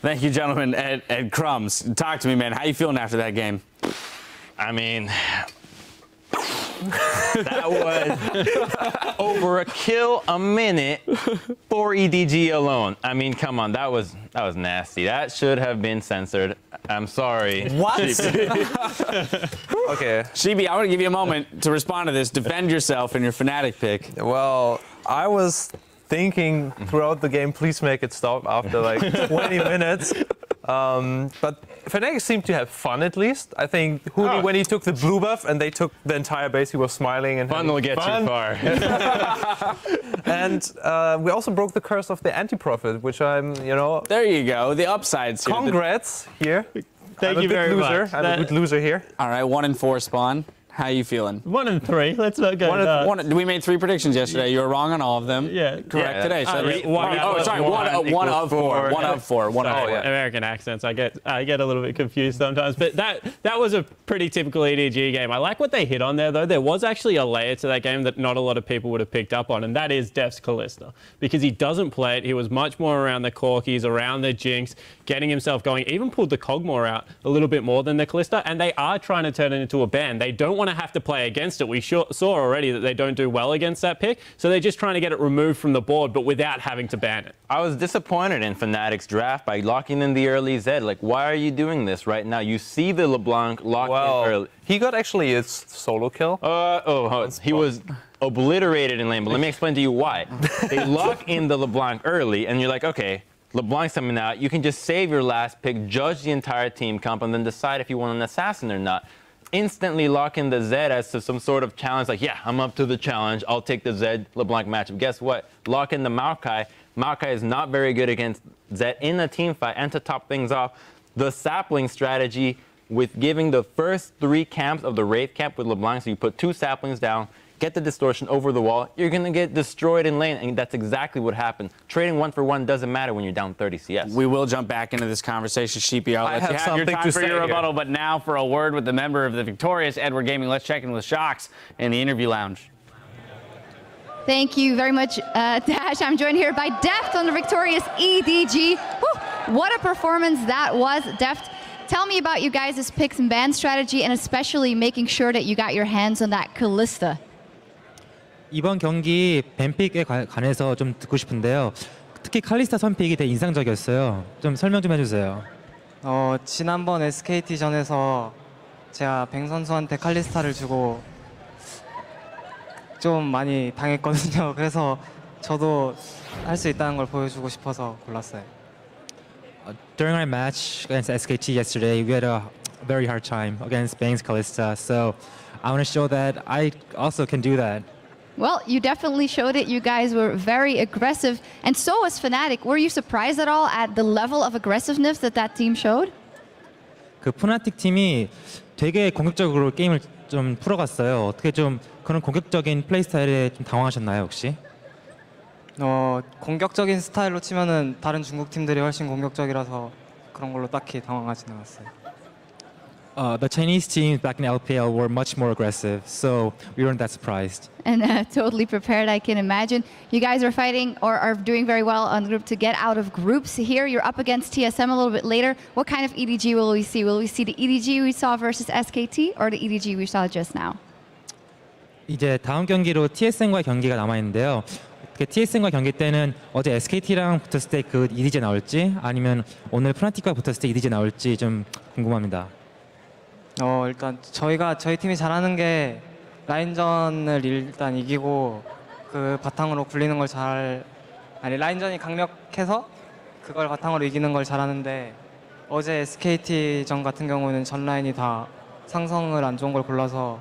Thank you, gentlemen. Ed Crumbs, talk to me, man. How you feeling after that game? I mean, that was over a kill a minute for EDG alone. I mean, come on, that was nasty. That should have been censored. I'm sorry. What? Okay. Shibi, I want to give you a moment to respond to this. Defend yourself in your Fnatic pick. Well, I was thinking throughout the game, please make it stop after like 20 minutes. But Fnatic seemed to have fun at least. I think Huni, when he took the blue buff and they took the entire base, he was smiling and Fun will get you far. And we also broke the curse of the anti-profit, which I'm, There you go. The upsides here. Congrats here. Thank you very much. I'm a good loser here. All right, 1-4 spawn. How you feeling? 1 and 3. Let's not go. We made 3 predictions yesterday. You were wrong on all of them. Yeah. Correct today. So One of four. American accents. I get a little bit confused sometimes. But that was a pretty typical EDG game. I like what they hit on there, though. There was actually a layer to that game that not a lot of people would have picked up on, and that is Def's Kalista. Because he doesn't play it. He was much more around the Corkies, around the Jinx, getting himself going. Even pulled the Kog'Maw out a little bit more than the Kalista, and they are trying to turn it into a ban. They don't want to have to play against it. We saw already that they don't do well against that pick, so they're just trying to get it removed from the board, but without having to ban it. I was disappointed in Fnatic's draft by locking in the early Zed. Like, why are you doing this right now? You see the LeBlanc locked in early. He got actually his solo kill. He was obliterated in lane, but let me explain to you why. They lock in the LeBlanc early, and you're like, okay, LeBlanc's coming out. You can just save your last pick, judge the entire team comp, and then decide if you want an assassin or not. Instantly lock in the Zed as to some sort of challenge, like, yeah, I'm up to the challenge. I'll take the Zed LeBlanc matchup. Guess what? Lock in the Maokai. Maokai is not very good against Zed in a team fight. And to top things off, the sapling strategy with giving the first 3 camps of the Wraith camp with LeBlanc, so you put 2 saplings down, get the distortion over the wall, you're going to get destroyed in lane, and that's exactly what happened. Trading 1 for 1 doesn't matter when you're down 30 CS. We will jump back into this conversation, Sheepy. I'll let you have your time for your rebuttal, but now for a word with the member of the victorious Edward Gaming. Let's check in with Shox in the interview lounge. Thank you very much, Dash. I'm joined here by Deft on the victorious EDG. Whew, what a performance that was, Deft. Tell me about you guys' picks and ban strategy, and especially making sure that you got your hands on that Kalista. 이번 경기 밴픽에 관해서 좀 듣고 싶은데요. 특히 칼리스타 선픽이 되게 인상적이었어요. 좀 설명 좀 해주세요. 지난번 SKT전에서 제가 뱅 선수한테 칼리스타를 주고 좀 많이 당했거든요. 그래서 저도 할 수 있다는 걸 보여주고 싶어서 골랐어요. During our match against SKT yesterday, we had a very hard time against Bang's Kalista. So I want to show that I also can do that. Well, you definitely showed it. You guys were very aggressive, and so was Fnatic. Were you surprised at all at the level of aggressiveness that team showed? 그 푸나틱 팀이 되게 공격적으로 게임을 좀 풀어갔어요. 어떻게 좀 그런 공격적인 플레이 스타일에 좀 당황하셨나요, 혹시? 공격적인 스타일로 치면은 다른 중국 팀들이 훨씬 공격적이라서 그런 걸로 딱히 당황하진 않았어요. The Chinese teams back in LPL were much more aggressive, so we weren't that surprised. And totally prepared, I can imagine. You guys are fighting or are doing very well on group to get out of groups. Here you're up against TSM a little bit later. What kind of EDG will we see? Will we see the EDG we saw versus SKT or the EDG we saw just now? 이제 다음 경기로 TSM과 경기가 남아 있는데요. TSM과 경기 때는 어제 SKT랑 붙었을 때 그 EDG 나올지 아니면 오늘 푸나틱과 붙었을 때 EDG 나올지 좀 궁금합니다. 일단 저희 팀이 잘하는 게 라인전을 일단 이기고 그 바탕으로 굴리는 걸 라인전이 강력해서 그걸 바탕으로 이기는 걸 잘하는데 어제 SKT전 같은 경우는 전 라인이 다 상성을 안 좋은 걸 골라서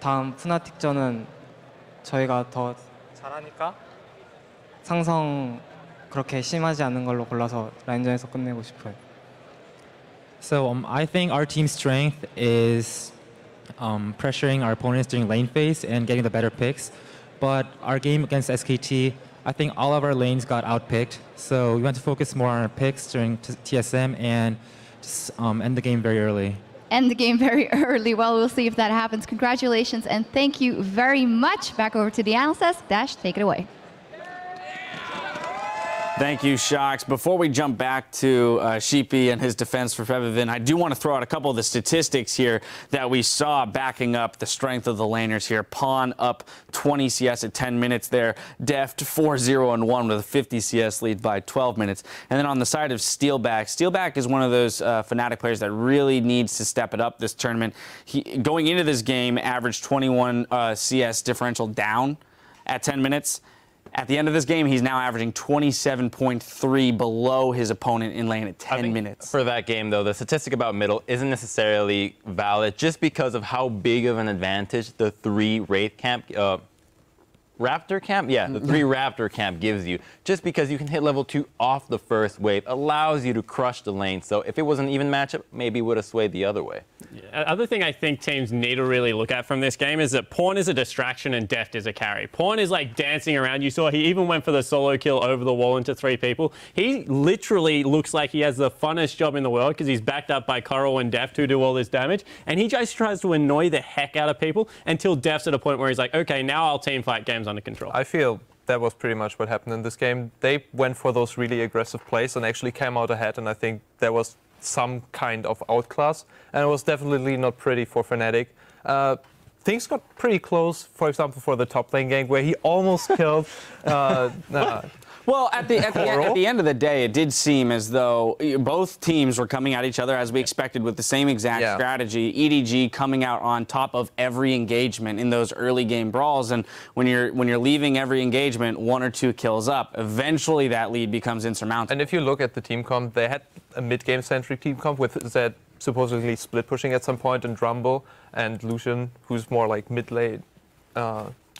다음 푸나틱전은 저희가 더 잘하니까 상성 그렇게 심하지 않은 걸로 골라서 라인전에서 끝내고 싶어요. So I think our team's strength is pressuring our opponents during lane phase and getting the better picks. But our game against SKT, I think all of our lanes got outpicked. So we want to focus more on our picks during TSM and just end the game very early. End the game very early. Well, we'll see if that happens. Congratulations and thank you very much. Back over to the analyst. Dash, take it away. Thank you, Shocks. Before we jump back to Sheepy and his defense for Febiven, I do want to throw out a couple of the statistics here that we saw backing up the strength of the laners here. Pawn up 20 CS at 10 minutes there. Deft 4-0-1 with a 50 CS lead by 12 minutes. And then on the side of Steelback, Steelback is one of those Fnatic players that really needs to step it up this tournament. He, going into this game, averaged 21 CS differential down at 10 minutes. At the end of this game, he's now averaging 27.3 below his opponent in lane at 10 minutes. For that game, though, the statistic about middle isn't necessarily valid just because of how big of an advantage the 3 Wraith camp, Raptor camp? Yeah, the 3 Raptor camp gives you. Just because you can hit level 2 off the first wave allows you to crush the lane. So if it was an even matchup, maybe it would have swayed the other way. Yeah. Other thing I think teams need to really look at from this game is that Pawn is a distraction and Deft is a carry. Pawn is like dancing around. You saw he even went for the solo kill over the wall into 3 people. He literally looks like he has the funnest job in the world because he's backed up by Coral and Deft who do all this damage. And he just tries to annoy the heck out of people until Deft's at a point where he's like, okay, now I'll team fight games under control. I feel that was pretty much what happened in this game. They went for those really aggressive plays and actually came out ahead, and I think there was some kind of outclass, and it was definitely not pretty for Fnatic. Things got pretty close, for example, for the top lane gank, where he almost killed Well, at the end of the day, it did seem as though both teams were coming at each other as we expected with the same exact strategy. EDG coming out on top of every engagement in those early game brawls, and when you're leaving every engagement 1 or 2 kills up, eventually that lead becomes insurmountable. And if you look at the team comp, they had a mid-game centric team comp with Zed supposedly split pushing at some point, and Drumbo and Lucian, who's more like mid-lane.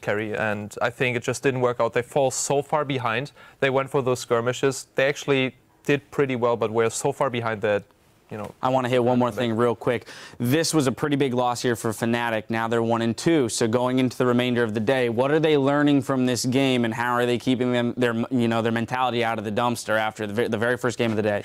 Carry, and I think it just didn't work out. They fall so far behind. They went for those skirmishes. They actually did pretty well, but we're so far behind that, you know. I want to hit one more thing real quick. This was a pretty big loss here for Fnatic. Now they're 1-2. So going into the remainder of the day, what are they learning from this game, and how are they keeping their mentality out of the dumpster after the very first game of the day?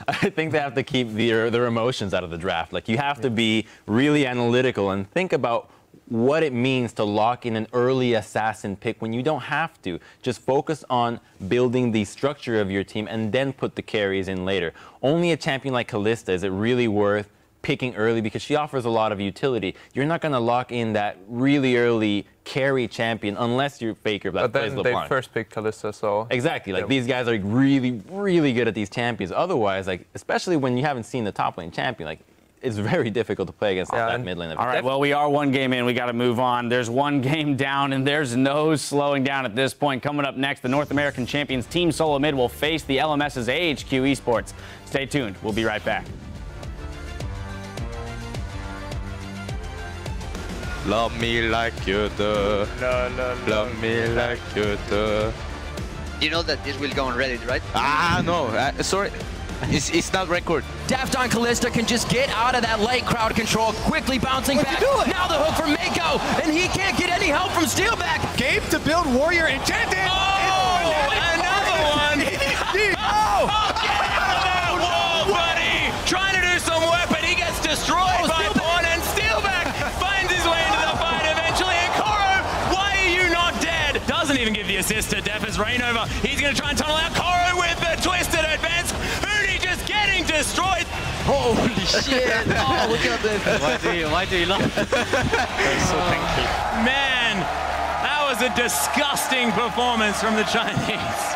I think they have to keep their emotions out of the draft. Like, you have to be really analytical and think about what it means to lock in an early assassin pick when you don't have to. Just focus on building the structure of your team and then put the carries in later. Only a champion like Kalista is it really worth picking early because she offers a lot of utility. You're not going to lock in that really early carry champion unless you're Faker that plays LeBlanc. But then they first picked Kalista, so... Exactly. Like, these guys are really, really good at these champions. Otherwise, like, especially when you haven't seen the top lane champion, like, it's very difficult to play against that mid lane. All right, well, we are 1 game in. We got to move on. There's 1 game down, and there's no slowing down at this point. Coming up next, the North American champions Team Solo Mid will face the LMS's AHQ Esports. Stay tuned. We'll be right back. Love me like you do. Love me like you do. You know that this will go on Reddit, right? Ah, no. Sorry. It's not record. Deft on Kalista can just get out of that late crowd control, quickly bouncing back. Now the hook from Mako, and he can't get any help from Steelback. Game to build Warrior enchanted. Oh, another one. Oh, get out of that wall, buddy. Trying to do some work, but he gets destroyed by Pawn, and Steelback finds his way into the fight eventually. And Koro, why are you not dead? Doesn't even give the assist to Def as rain over. He's going to try and tunnel out Koro with the twisted advance. Getting destroyed. Holy shit. Oh, look at this. Why do you love it? So thank you. Man, that was a disgusting performance from the Chinese.